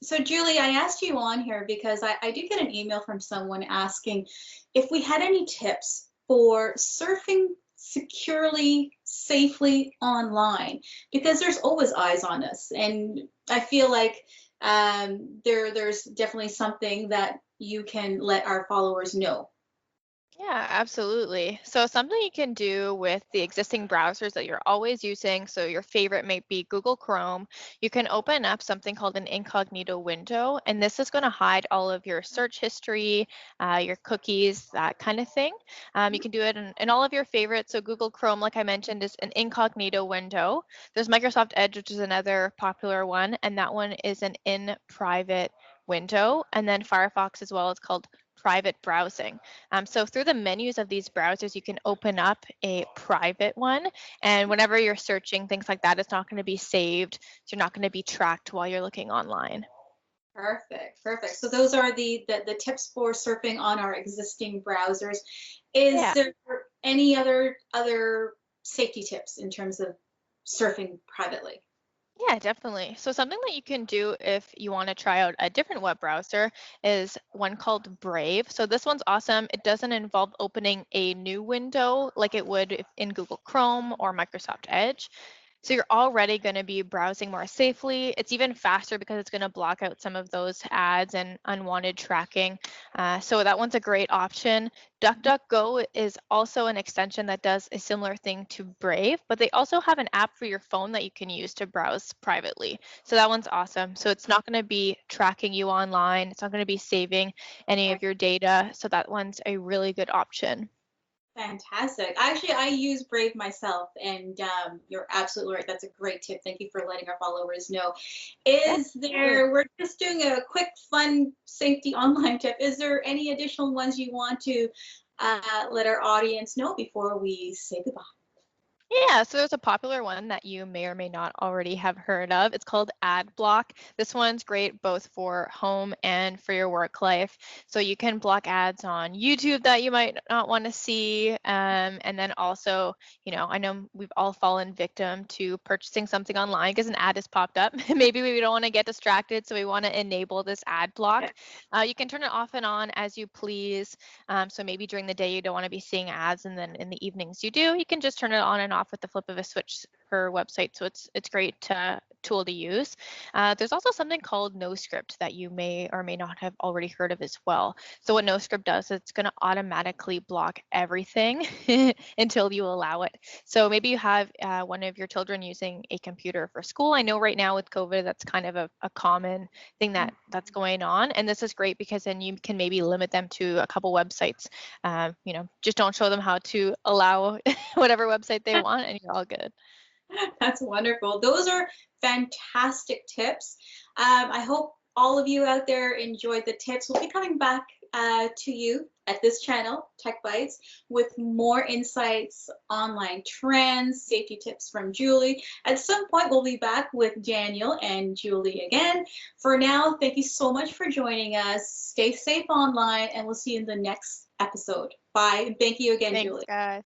So Julie, I asked you on here because I did get an email from someone asking if we had any tips for surfing securely, safely online, because there's always eyes on us. And I feel like there's definitely something that you can let our followers know. Yeah, absolutely. So something you can do with the existing browsers that you're always using, so your favorite might be Google Chrome, you can open up something called an incognito window, and this is going to hide all of your search history, your cookies, that kind of thing. You can do it in all of your favorites. So Google Chrome, like I mentioned, is an incognito window. There's Microsoft Edge, which is another popular one, and that one is an in private window. And then Firefox as well is called private browsing. So through the menus of these browsers, you can open up a private one. And whenever you're searching things like that, it's not going to be saved. So you're not going to be tracked while you're looking online. Perfect, perfect. So those are the tips for surfing on our existing browsers. Is Yeah. there any other safety tips in terms of surfing privately? Yeah, definitely. So something that you can do if you want to try out a different web browser is one called Brave. So this one's awesome. It doesn't involve opening a new window like it would if in Google Chrome or Microsoft Edge. So you're already going to be browsing more safely. It's even faster because it's going to block out some of those ads and unwanted tracking. So that one's a great option. DuckDuckGo is also an extension that does a similar thing to Brave, but they also have an app for your phone that you can use to browse privately. So that one's awesome. So it's not going to be tracking you online. It's not going to be saving any of your data. So that one's a really good option. Fantastic. Actually, I use Brave myself, and you're absolutely right. That's a great tip. Thank you for letting our followers know. Yeah. We're just doing a quick, fun safety online tip. Is there any additional ones you want to let our audience know before we say goodbye? Yeah, so there's a popular one that you may or may not already have heard of. It's called Ad Block. This one's great both for home and for your work life. So you can block ads on YouTube that you might not want to see. And then also, I know we've all fallen victim to purchasing something online because an ad has popped up. Maybe we don't want to get distracted, so we want to enable this ad block. You can turn it off and on as you please. So maybe during the day you don't want to be seeing ads, and then in the evenings you do. You can just turn it on and off with the flip of a switch per website. So it's great tool to use. There's also something called NoScript that you may or may not have already heard of as well. So what NoScript does, it's going to automatically block everything until you allow it. So maybe you have one of your children using a computer for school. I know right now with COVID, that's kind of a common thing that's going on. And this is great because then you can maybe limit them to a couple websites. Just don't show them how to allow whatever website they want, and you're all good. That's wonderful. Those are fantastic tips. I hope all of you out there enjoyed the tips. We'll be coming back to you at this channel, Tech Bites, with more insights, online trends, safety tips from Julie. At some point, we'll be back with Daniel and Julie again. For now, thank you so much for joining us. Stay safe online, and we'll see you in the next episode. Bye. Thank you again, Thanks, Julie. guys.